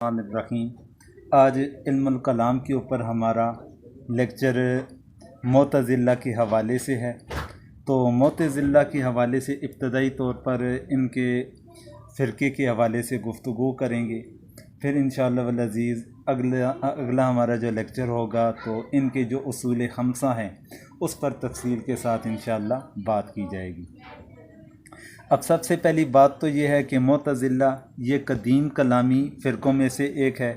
रहीम। आज इल्म कलाम के ऊपर हमारा लेक्चर मोतज़िला के हवाले से है। तो मोतज़िला के हवाले से इब्तदाई तौर पर इनके फ़िरक़े के हवाले से गुफ्तगू करेंगे। फिर इंशाअल्लाह वल अज़ीज़ अगला हमारा जो लेक्चर होगा तो इनके जो उसूल खमसा हैं उस पर तफसील के साथ इंशाअल्लाह बात की जाएगी। अब सबसे पहली बात तो ये है कि मोतज़िला ये कदीम कलामी फ़िरक़ों में से एक है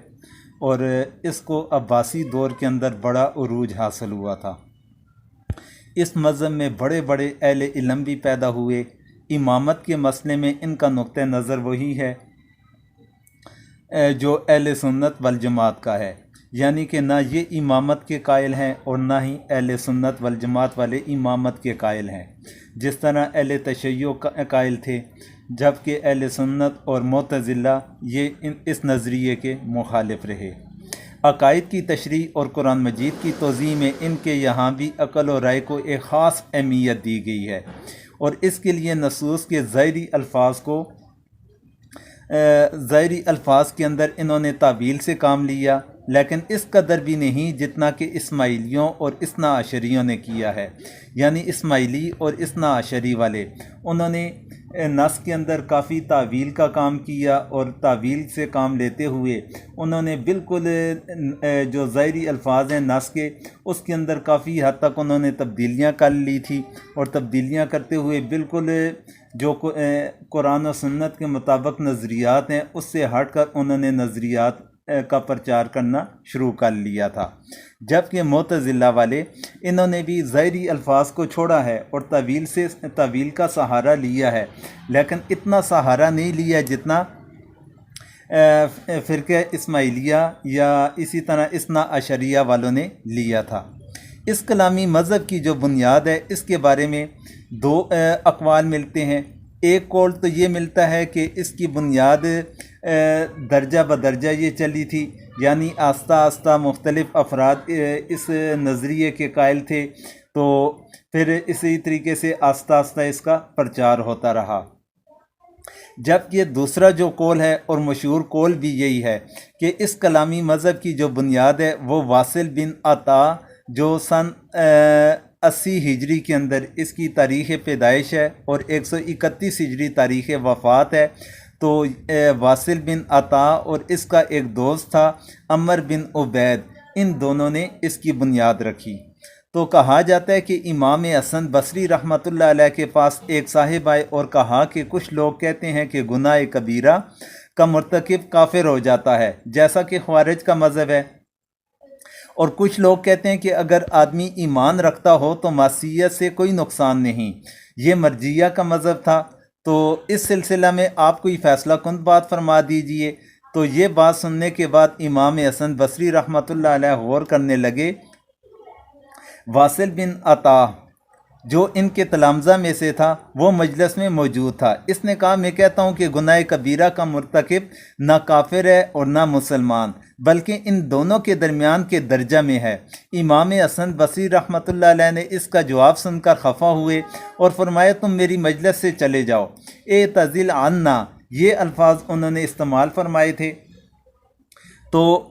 और इसको अब्बासी दौर के अंदर बड़ा उरूज हासिल हुआ था। इस मज़हब में बड़े बड़े अहले इल्म भी पैदा हुए। इमामत के मसले में इनका नुक्ता नज़र वही है जो अहले सुन्नत वल जमात का है, यानी कि ना ये इमामत के कायल हैं और ना ही अहले सुन्नत वल जमात वाले इमामत के कायल हैं। जिस तरह अहले तशय्यो कायल थे, जबकि अहले सुन्नत और मोतज़िला ये इस नज़रिए के मुखालिफ रहे। अकायद की तशरीह और कुरान मजीद की तौज़ीह में इनके यहाँ भी अक़ल और राय को एक ख़ास अहमियत दी गई है और इसके लिए नसूस के ज़ाहिरी अल्फाज के अंदर इन्होंने तावील से काम लिया, लेकिन इस कदर भी नहीं जितना कि इस्माइलियों और इस्ना अशरियों ने किया है। यानी इस्माइली और इस्ना अशरी वाले उन्होंने नस के अंदर काफ़ी तावील का काम किया और तावील से काम लेते हुए उन्होंने बिल्कुल जो ज़ाहिरी अल्फाज हैं नस के, उसके अंदर काफ़ी हद तक उन्होंने तब्दीलियाँ कर ली थी और तब्दीलियाँ करते हुए बिल्कुल जो कुरान और सुन्नत के मुताबिक नज़रियात हैं उससे हट कर उन्होंने नज़रियात का प्रचार करना शुरू कर लिया था। जबकि मोतज़िला वाले इन्होंने भी ज़ाहिरी अल्फाज को छोड़ा है और तावील का सहारा लिया है, लेकिन इतना सहारा नहीं लिया जितना फ़िरक़े इस्माइलिया या इसी तरह इस्ना अशरिया वालों ने लिया था। इस कलामी मज़हब की जो बुनियाद है इसके बारे में दो अक़वाल मिलते हैं। एक कौल तो ये मिलता है कि इसकी बुनियाद दर्जा बदर्जा ये चली थी, यानी आस्ता आस्ता मुख्तलिफ़ अफराद इस नज़रिए के कायल थे, तो फिर इसी तरीके से आस्ता आस्ता इसका प्रचार होता रहा। जबकि दूसरा जो कौल है और मशहूर कौल भी यही है कि इस कलामी मज़हब की जो बुनियाद है वो वासिल बिन अता जो सन 80 हिजरी के अंदर इसकी तारीख़ पैदाइश है और 131 हिजरी तारीख़ वफ़ात है। तो वासिल बिन अता और इसका एक दोस्त था अमर बिन उबैद, इन दोनों ने इसकी बुनियाद रखी। तो कहा जाता है कि इमाम हसन बसरी रहमतुल्लाह अलैह के पास एक साहिब आए और कहा कि कुछ लोग कहते हैं कि गुनाह कबीरा का मुर्तकिब काफिर हो जाता है, जैसा कि ख्वारिज का मज़हब है, और कुछ लोग कहते हैं कि अगर आदमी ईमान रखता हो तो मासियत से कोई नुकसान नहीं। ये मर्जिया का मज़हब था। तो इस सिलसिला में आप कोई फ़ैसला कुन बात फरमा दीजिए। तो ये बात सुनने के बाद इमाम हसन बसरी रहमतुल्लाह अलैह गौर करने लगे। वासिल बिन अता जो इनके तलामज़ा में से था वो मजलिस में मौजूद था। इसने कहा, मैं कहता हूँ कि गुनाह कबीरा का मुर्तकिब ना काफिर है और ना मुसलमान, बल्कि इन दोनों के दरमियान के दर्जा में है। इमाम हसन बसरी रहमतुल्लाह अलैह ने इसका जवाब सुनकर खफा हुए और फरमाया, तुम मेरी मजलिस से चले जाओ। ए तज़िल अन्ना, ये अल्फाज उन्होंने इस्तेमाल फरमाए थे। तो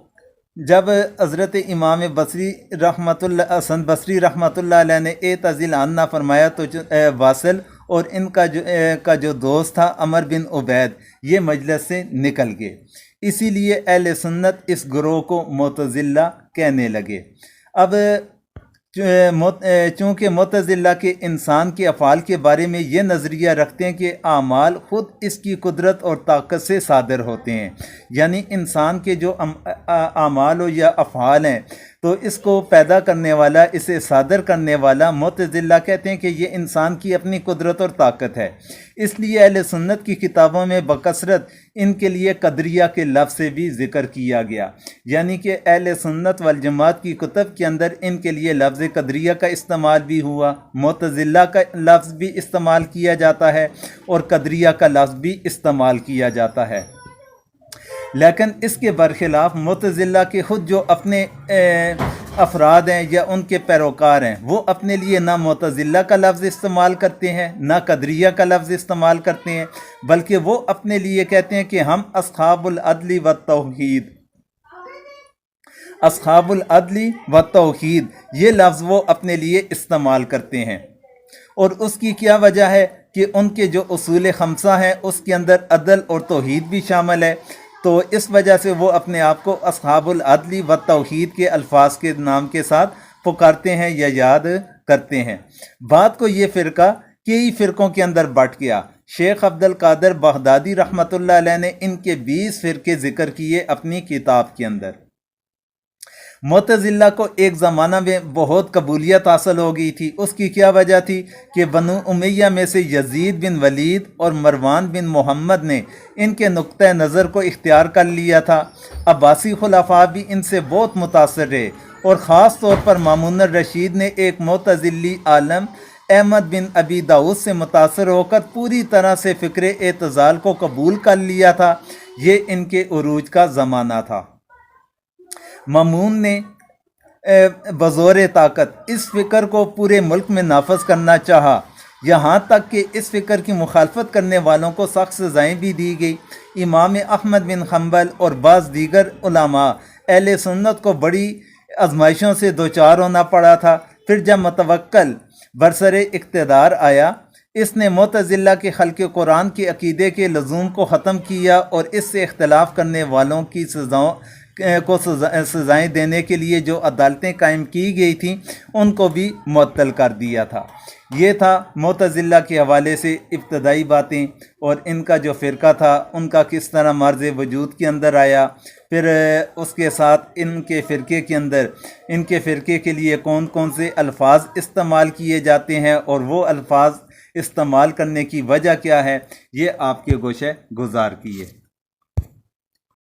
जब हज़रत इमाम हसन बसरी रहमतुल्लाह अलैह ने ए तज़िल अन्ना फरमाया तो वासिल और इनका जो दोस्त था अमर बिन उबैद ये मजलिस से निकल गए। इसीलिए अहले सुन्नत इस ग्रोह को मोतज़िला कहने लगे। अब चूँकि मोतज़िला के इंसान के अफ़ाल के बारे में ये नज़रिया रखते हैं कि आमाल ख़ुद इसकी कुदरत और ताकत से सादर होते हैं, यानी इंसान के जो आमाल हो या अफ़ाल हैं तो इसको पैदा करने वाला, इसे सादर करने वाला मोतज़िला कहते हैं कि ये इंसान की अपनी कुदरत और ताकत है। इसलिए अहले सुन्नत की किताबों में बकसरत इनके लिए कदरिया के लफ्ज़ से भी ज़िक्र किया गया, यानी कि अहले सुन्नत वल जमात की कुतुब के अंदर इनके लिए लफ्ज़ कदरिया का इस्तेमाल भी हुआ, मोतज़िला का लफ्ज़ भी इस्तेमाल किया जाता है और कदरिया का लफ्ज़ भी इस्तेमाल किया जाता है। लेकिन इसके बरखिलाफ़ मोतज़िला के ख़ुद जो अपने افراد ہیں یا ان کے پیروکار ہیں وہ اپنے لیے نہ معتزلہ کا لفظ استعمال کرتے ہیں نہ قدریہ کا لفظ استعمال کرتے ہیں، بلکہ وہ اپنے لیے کہتے ہیں کہ ہم اصحاب العدل والتوحید، اصحاب العدل والتوحید، یہ لفظ وہ اپنے لیے استعمال کرتے ہیں۔ اور اس کی کیا وجہ ہے کہ ان کے جو اصول خمسہ ہیں اس کے اندر عدل اور توحید بھی شامل ہے، تو اس وجہ سے وہ اپنے آپ کو اصحاب العدل والتوحید کے الفاظ کے نام کے ساتھ پکارتے ہیں یا یاد کرتے ہیں۔ بات کو یہ فرقہ کئی فرقوں کے اندر بٹ گیا۔ شیخ عبد القادر بغدادی رحمۃ اللہ علیہ نے ان کے 20 فرقے ذکر کیے اپنی کتاب کے اندر۔ معتزلہ کو ایک زمانہ میں بہت قبولیت حاصل ہو گئی تھی۔ اس کی کیا وجہ تھی کہ بنو امیہ میں سے یزید بن ولید اور مروان بن محمد نے ان کے نقطہ نظر کو اختیار کر لیا تھا۔ عباسی خلفاء بھی ان سے بہت متاثر رہے، اور خاص طور پر مامون الرشید نے ایک معتزلی عالم احمد بن ابی داؤد سے متاثر ہو کر پوری طرح سے فکر اعتزال کو قبول کر لیا تھا۔ یہ ان کے عروج کا زمانہ تھا۔ مامون نے بزور طاقت اس فکر کو پورے ملک میں نافذ کرنا چاہا، یہاں تک کہ اس فکر کی مخالفت کرنے والوں کو سخت سزائیں بھی دی گئی۔ امام احمد بن حنبل اور بعض دیگر علماء اہل سنت کو بڑی آزمائشوں سے دوچار ہونا پڑا تھا۔ پھر جب متوکل برسر اقتدار آیا، اس نے معتزلہ کے خلق قرآن کے عقیدے کے لزوم کو ختم کیا اور اس سے اختلاف کرنے والوں کی سزائیں دینے کے لیے جو عدالتیں قائم کی گئی تھیں ان کو بھی معطل کر دیا تھا۔ یہ تھا معتزلہ کے حوالے سے ابتدائی باتیں، اور ان کا جو فرقہ تھا ان کا کس طرح مرز وجود کے اندر آیا، پھر اس کے ساتھ ان کے فرقے کے لیے کون کون سے الفاظ استعمال کیے جاتے ہیں اور وہ الفاظ استعمال کرنے کی وجہ کیا ہے، یہ آپ کے گوشے گزار کیے۔